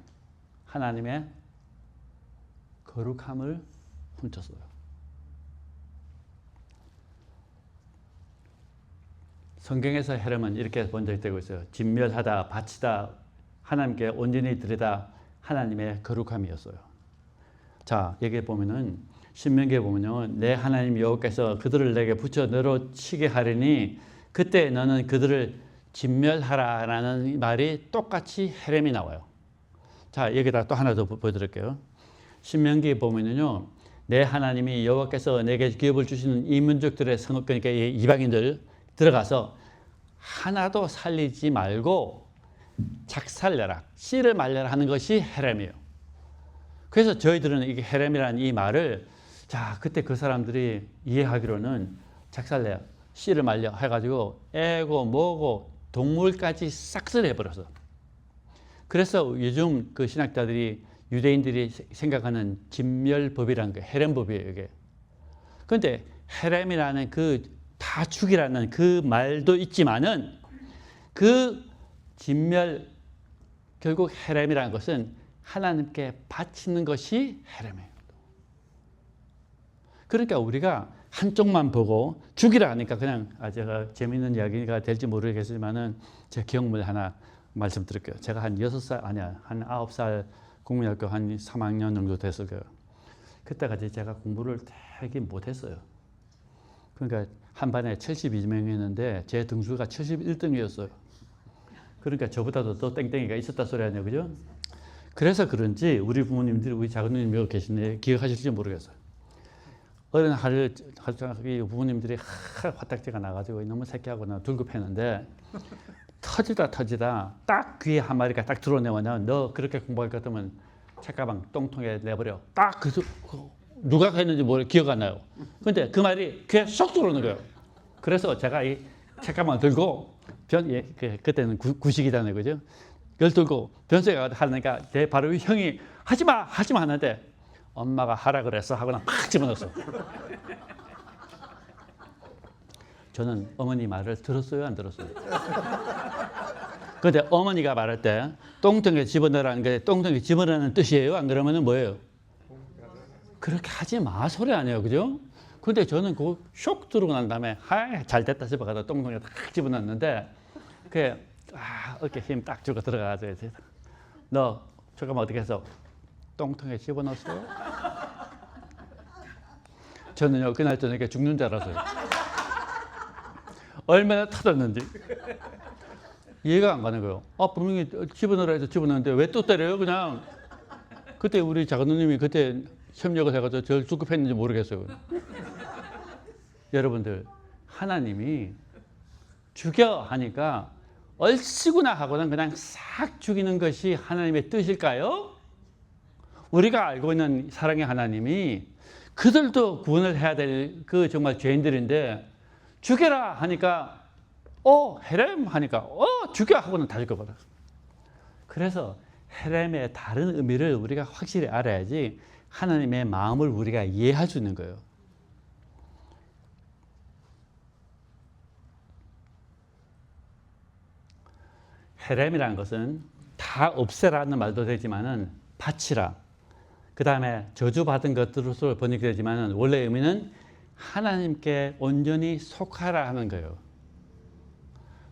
하나님의 거룩함을 훔쳤어요. 성경에서 헤렘은 이렇게 번역되고 있어요. 진멸하다, 바치다, 하나님께 온전히 드리다, 하나님의 거룩함이었어요. 자, 여기 보면은 신명기에 보면요, 내 하나님 여호와께서 그들을 내게 붙여 너로 치게 하리니 그때 너는 그들을 진멸하라라는 말이 똑같이 헤렘이 나와요. 자, 여기다 또 하나 더 보여드릴게요. 신명기에 보면은요, 내 하나님이 여호와께서 내게 기업을 주시는 이 민족들의 성읍, 그러니까 이방인들 들어가서 하나도 살리지 말고 작살내라, 씨를 말려라 하는 것이 헤렘이에요. 그래서 저희들은 이게 헤렘이라는 이 말을 자, 그때 그 사람들이 이해하기로는 작살내, 씨를 말려 해가지고 애고 뭐고 동물까지 싹쓸이 해버렸어. 그래서 요즘 그 신학자들이 유대인들이 생각하는 진멸법이라는 게 헤렘법이에요, 이게. 그런데 헤렘이라는 그 다 죽이라는 그 말도 있지만은 그 진멸, 결국 헤렘이라는 것은 하나님께 바치는 것이 헤렘이에요. 그러니까 우리가 한쪽만 보고 죽이라 하니까 그냥 제가 재미있는 이야기가 될지 모르겠지만은 제 기억물 하나 말씀드릴게요. 제가 한 6살, 아니야, 한 9살 국민학교 한 3학년 정도 됐을 거예요. 그때까지 제가 공부를 되게 못했어요. 그러니까 한 반에 72명이었는데 제 등수가 71등이었어요. 그러니까 저보다도 더 땡땡이가 있었다 소리 아니에요, 그죠? 그래서 그런지 우리 부모님들이, 우리 작은누님 여기 계시네, 기억하실지 모르겠어요. 어느 날 부모님들이 화딱지가 나가지고 너무 새끼하고 나 둘급했는데 터지다 딱 귀에 한 마리가 딱 들어오냐면 너 그렇게 공부할 것 같으면 책가방 똥통에 내버려. 딱 누가 했는지 기억 안 나요. 근데 그 말이 귀에 쏙 들어오는 거예요. 그래서 제가 이 책가방 들고 그때는 구식이잖아요, 그죠? 그걸 들고 변소에 하니까 제 바로 형이 하지마 하는데 엄마가 하라 그랬어 하고는 팍 집어넣었어. 저는 어머니 말을 들었어요, 안 들었어요? 그런데 어머니가 말할 때 똥통에 집어넣으라는 게 똥통에 집어넣는 뜻이에요? 안 그러면 뭐예요? 그렇게 하지 마 소리 아니에요, 그죠? 근데 저는 그거 쇽 들어오고 난 다음에 잘 됐다 싶어 가서 똥통에 딱 집어넣었는데 어깨 힘 딱 주고 들어가가지고 너 잠깐만 어떻게 해서 똥통에 집어넣었어요? 저는요 그날 저녁에 죽는 줄 알았어요. 얼마나 터졌는지 이해가 안 가는 거예요. 분명히 집어넣으라 해서 집어넣었는데 왜 또 때려요? 그냥 그때 우리 작은 누님이 그때 협력을 해가지고 저를 죽급했는지 모르겠어요. 여러분들 하나님이 죽여 하니까 얼씨구나 하고는 그냥 싹 죽이는 것이 하나님의 뜻일까요? 우리가 알고 있는 사랑의 하나님이 그들도 구원을 해야 될 그 정말 죄인들인데 죽여라 하니까 헤렘 하니까 죽여 하고는 다 죽여버렸어. 그래서 헤렘의 다른 의미를 우리가 확실히 알아야지 하나님의 마음을 우리가 이해할 수 있는 거예요. 헤렘이라는 것은 다 없애라는 말도 되지만은 바치라. 그 다음에 저주받은 것으로 번역되지만은 원래 의미는 하나님께 온전히 속하라 하는 거예요.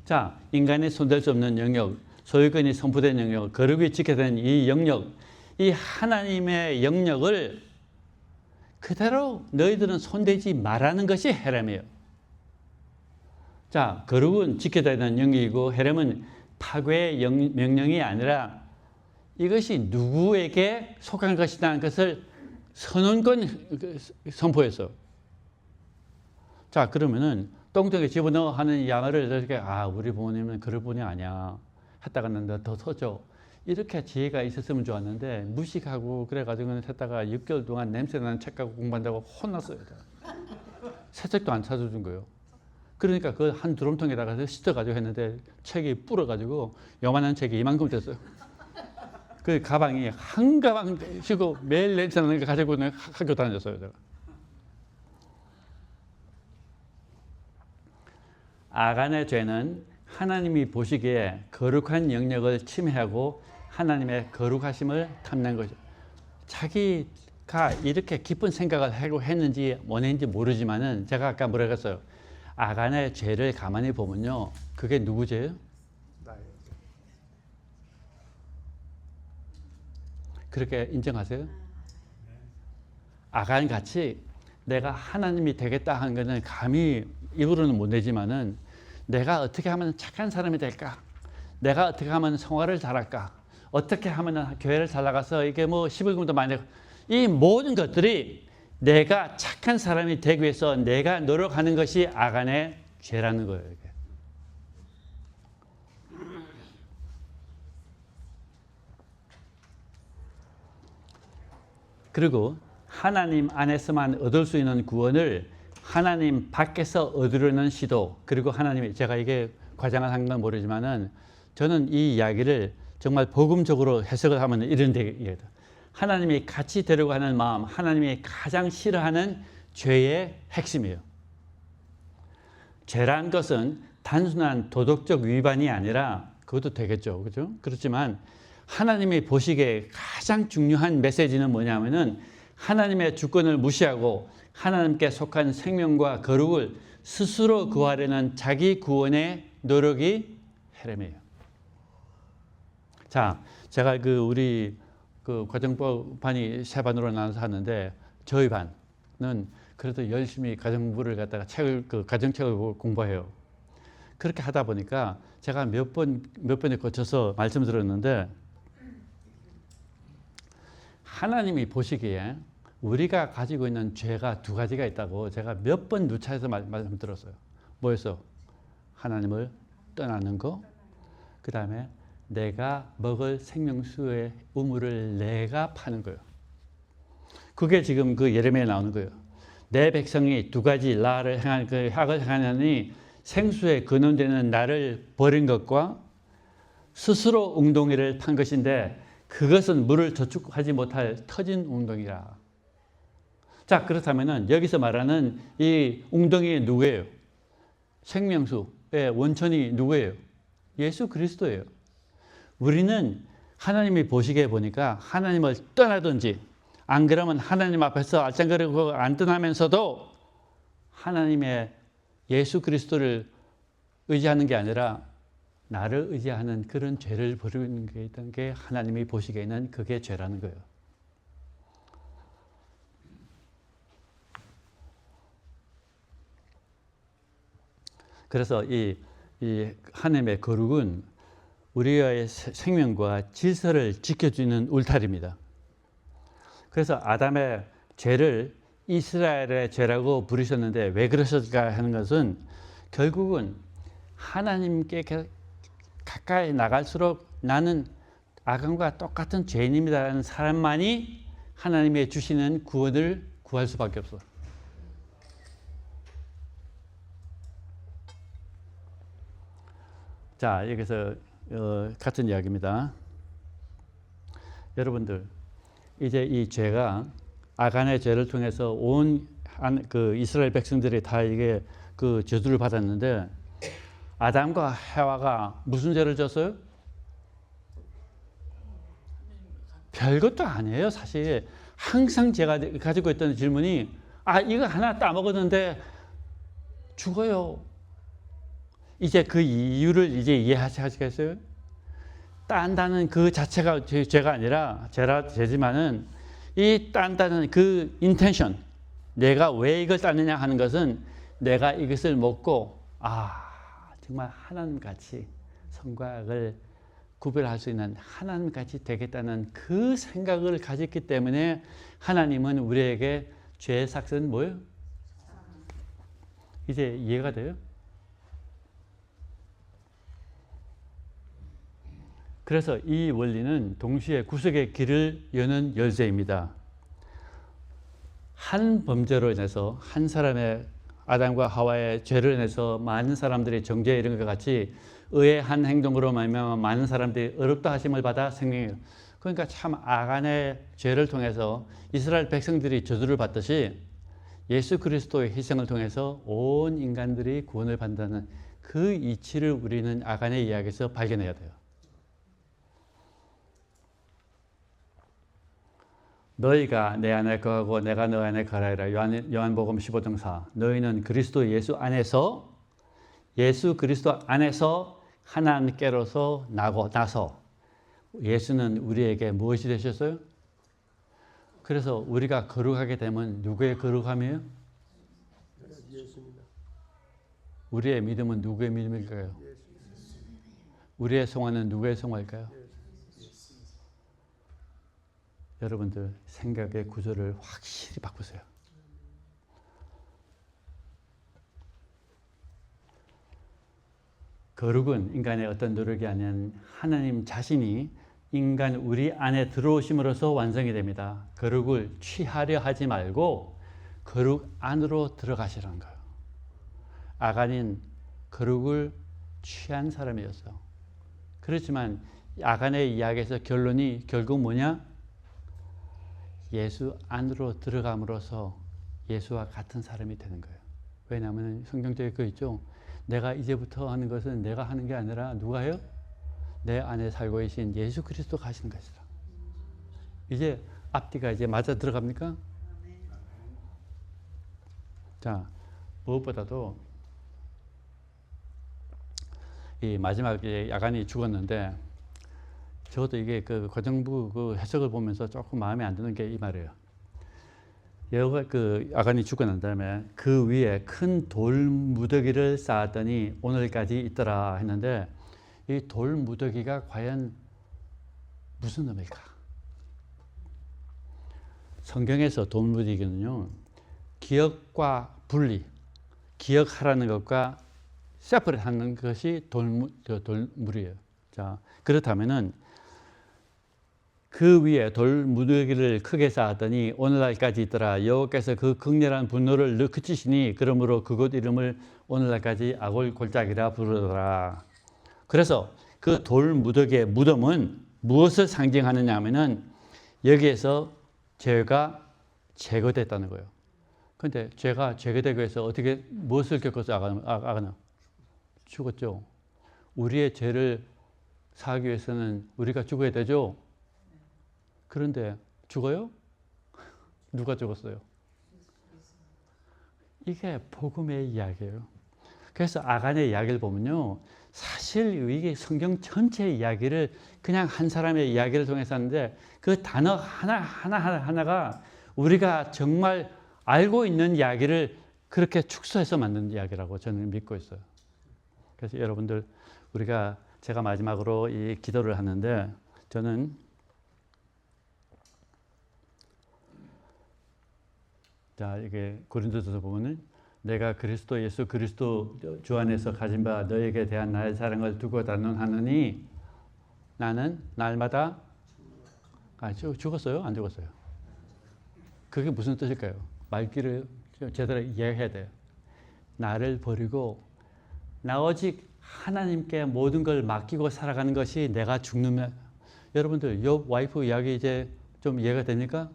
자, 인간이 손댈 수 없는 영역, 소유권이 선포된 영역, 거룩이 지켜야 이 영역, 이 하나님의 영역을 그대로 너희들은 손대지 말라는 것이 헤렘이에요. 자, 거룩은 지켜야 되는 영역이고 헤렘은 파괴의 명령이 아니라 이것이 누구에게 속한 것이라는 것을 선언권 선포했어. 자, 그러면은 똥통에 집어넣어 하는 양을 이렇게 우리 부모님은 그럴 분이 아니야. 했다가는 더 터져. 이렇게 지혜가 있었으면 좋았는데 무식하고 그래가지고는 했다가 6개월 동안 냄새나는 책 갖고 공부한다고 혼났어요. 새 책도 안 찾아준 거예요. 그러니까 그 한 드럼통에다가 씻어가지고 했는데 책이 불어가지고 요만한 책이 이만큼 됐어요. 그 가방이 한 가방 싣고 매일 냄새나는 거 가지고 학교 다녔어요. 제가. 아간의 죄는 하나님이 보시기에 거룩한 영역을 침해하고 하나님의 거룩하심을 탐낸 거죠. 자기가 이렇게 깊은 생각을 하고 했는지 뭐했는지 모르지만은 제가 아까 뭐라고 했어요. 아간의 죄를 가만히 보면요. 그게 누구 죄예요? 나의 그렇게 인정하세요? 아간 같이 내가 하나님이 되겠다 한 거는 감히 입으로는 못 내지만은 내가 어떻게 하면 착한 사람이 될까? 내가 어떻게 하면 성화를 잘할까? 어떻게 하면 교회를 잘 나가서 이게 뭐 11금도 많이 되고 이 모든 것들이 내가 착한 사람이 되기 위해서 내가 노력하는 것이 아간의 죄라는 거예요. 이게. 그리고 하나님 안에서만 얻을 수 있는 구원을 하나님 밖에서 얻으려는 시도, 그리고 하나님이, 제가 이게 과장을 한 건 모르지만은 저는 이 이야기를 정말 복음적으로 해석을 하면 이런 얘기예요. 하나님이 같이 데려가는 마음, 하나님이 가장 싫어하는 죄의 핵심이에요. 죄란 것은 단순한 도덕적 위반이 아니라, 그것도 되겠죠. 그죠? 그렇지만 하나님이 보시기에 가장 중요한 메시지는 뭐냐면은 하나님의 주권을 무시하고 하나님께 속한 생명과 거룩을 스스로 구하려는 자기 구원의 노력이 헤렘이에요. 자, 제가 우리 가정부 반이 세 반으로 나눠서 하는데 저희 반은 그래도 열심히 가정부를 갖다가 가정책을 공부해요. 그렇게 하다 보니까 제가 몇 번에 거쳐서 말씀드렸는데 하나님이 보시기에 우리가 가지고 있는 죄가 두 가지가 있다고 제가 몇 번 누차해서 말씀드렸어요. 뭐였어? 하나님을 떠나는 거, 그 다음에 내가 먹을 생명수의 우물을 내가 파는 거예요. 그게 지금 예레미야에 나오는 거예요. 내 백성이 두 가지 나를 행한 악을 행하니 생수의 근원되는 나를 버린 것과 스스로 웅덩이를 판 것인데 그것은 물을 저축하지 못할 터진 웅덩이라. 자, 그렇다면은 여기서 말하는 이 웅덩이의 누구예요? 생명수의 원천이 누구예요? 예수 그리스도예요. 우리는 하나님이 보시기에 보니까 하나님을 떠나든지 안 그러면 하나님 앞에서 알짱거리고 안 떠나면서도 하나님의 예수 그리스도를 의지하는 게 아니라 나를 의지하는 그런 죄를 버리는 게 있다는 게 하나님이 보시기에는 그게 죄라는 거예요. 그래서 이 하나님의 거룩은 우리의 생명과 질서를 지켜주는 울타리입니다. 그래서 아담의 죄를 이스라엘의 죄라고 부르셨는데 왜 그러셨을까 하는 것은 결국은 하나님께 가까이 나갈수록 나는 아간과 똑같은 죄인입니다라는 사람만이 하나님의 주시는 구원을 구할 수밖에 없어. 자, 여기서 같은 이야기입니다. 여러분들, 이제 이 죄가 아간의 죄를 통해서 온 이스라엘 백성들이 다 이게 저주를 받았는데 아담과 해와가 무슨 죄를 졌어요? 별것도 아니에요. 사실 항상 제가 가지고 있던 질문이 이거 하나 따먹었는데 죽어요. 이제 그 이유를 이제 이해하시겠어요? 딴다는 그 자체가 죄가 아니라 죄지만은 이 딴다는 그 인텐션, 내가 왜 이걸 따느냐 하는 것은 내가 이것을 먹고 정말 하나님같이 선과 악을 구별할 수 있는 하나님같이 되겠다는 그 생각을 가졌기 때문에 하나님은 우리에게 죄의 삭은 뭐예요? 이제 이해가 돼요? 그래서 이 원리는 동시에 구속의 길을 여는 열쇠입니다. 한 범죄로 인해서 한 사람의 아담과 하와의 죄로 인해서 많은 사람들이 정죄에 이른 것 같이 의의 한 행동으로 말미암아 많은 사람들이 의롭다 하심을 받아 생명이에요. 그러니까 참 아간의 죄를 통해서 이스라엘 백성들이 저주를 받듯이 예수 그리스도의 희생을 통해서 온 인간들이 구원을 받는다는 그 이치를 우리는 아간의 이야기에서 발견해야 돼요. 너희가 내 안에 거하고 내가 너 안에 거하리라. 요한복음 15장 4. 너희는 그리스도 예수 안에서 예수 그리스도 안에서 하나님께로서 나서 예수는 우리에게 무엇이 되셨어요? 그래서 우리가 거룩하게 되면 누구의 거룩함이에요? 우리의 믿음은 누구의 믿음일까요? 우리의 성화는 누구의 성화일까요? 여러분들 생각의 구조를 확실히 바꾸세요. 거룩은 인간의 어떤 노력이 아닌 하나님 자신이 인간 우리 안에 들어오심으로써 완성이 됩니다. 거룩을 취하려 하지 말고 거룩 안으로 들어가시라는 거예요. 아간인 거룩을 취한 사람이었어요. 그렇지만 아간의 이야기에서 결론이 결국 뭐냐? 예수 안으로 들어감으로써 예수와 같은 사람이 되는 거예요. 왜냐하면 성경적에 그 있죠. 내가 이제부터 하는 것은 내가 하는 게 아니라 누가 해요? 내 안에 살고 계신 예수 그리스도가 하시는 것이다. 이제 앞뒤가 이제 맞아 들어갑니까? 자, 무엇보다도 이 마지막에 야간이 죽었는데 저도 이게 그 고정부 그 해석을 보면서 조금 마음에 안 드는 게 이 말이에요. 여호와 그 아간이 죽고 난 다음에 그 위에 큰 돌 무더기를 쌓았더니 오늘까지 있더라 했는데 이 돌 무더기가 과연 무슨 의미일까? 성경에서 돌 무더기는요, 기억과 분리, 기억하라는 것과 세퍼레이트 하는 것이 돌물이에요. 자, 그렇다면은 그 위에 돌 무더기를 크게 쌓았더니 오늘날까지 있더라. 여호와께서 그 극렬한 분노를 그치시니 그러므로 그곳 이름을 오늘날까지 아골골짜기라 부르더라. 그래서 그 돌 무더기의 무덤은 무엇을 상징하느냐 하면은 여기에서 죄가 제거됐다는 거예요. 그런데 죄가 제거되기 위해서 어떻게 무엇을 겪어서 아가는 죽었죠. 우리의 죄를 사하기 위해서는 우리가 죽어야 되죠. 그런데 죽어요? 누가 죽었어요? 이게 복음의 이야기예요. 그래서 아간의 이야기를 보면요, 사실 이게 성경 전체 이야기를 그냥 한 사람의 이야기를 통해서 하는데 그 단어 하나가 우리가 정말 알고 있는 이야기를 그렇게 축소해서 만든 이야기라고 저는 믿고 있어요. 그래서 여러분들 제가 마지막으로 이 기도를 하는데 저는 자, 이게 고린도서서 보면은 내가 그리스도 예수 그리스도 주 안에서 가진 바 너에게 대한 나의 사랑을 두고 단언하느니 나는 날마다 죽었어요? 안 죽었어요? 그게 무슨 뜻일까요? 말귀를 제대로 이해해야 돼요. 나를 버리고 나 오직 하나님께 모든 걸 맡기고 살아가는 것이 내가 죽는 여러분들 욥 와이프 이야기 이제 좀 이해가 됩니까?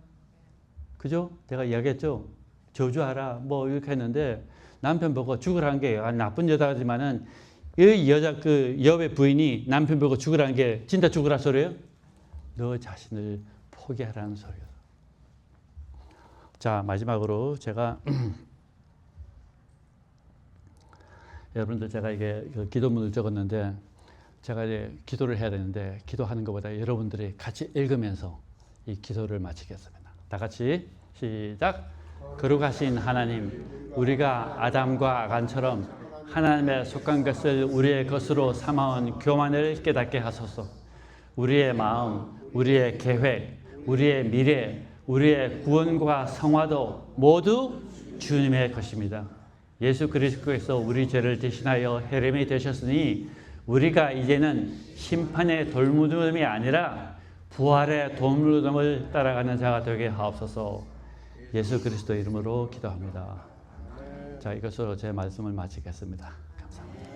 그죠? 내가 이야기했죠. 저주하라 뭐 이렇게 했는데 남편 보고 죽으라는 게 나쁜 여자지만은 이 여자 그 욥의 부인이 남편 보고 죽으라는 게 진짜 죽으라 소리예요? 너 자신을 포기하라는 소리예요. 자, 마지막으로 제가 여러분들 제가 이게 기도문을 적었는데 제가 이제 기도를 해야 되는데 기도하는 것보다 여러분들이 같이 읽으면서 이 기도를 마치겠습니다. 다 같이 시작. 거룩하신 하나님, 우리가 아담과 아간처럼 하나님의 속한 것을 우리의 것으로 삼아온 교만을 깨닫게 하소서. 우리의 마음, 우리의 계획, 우리의 미래, 우리의 구원과 성화도 모두 주님의 것입니다. 예수 그리스도께서 우리 죄를 대신하여 헤름이 되셨으니 우리가 이제는 심판의 돌무덤이 아니라 부활의 돌무덤을 따라가는 자가 되게 하옵소서. 예수 그리스도 이름으로 기도합니다. 자, 이것으로 제 말씀을 마치겠습니다. 감사합니다.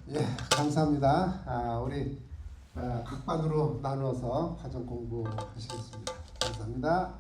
예, 감사합니다. 우리 각 반으로 나누어서 가정 공부하시겠습니다. 감사합니다.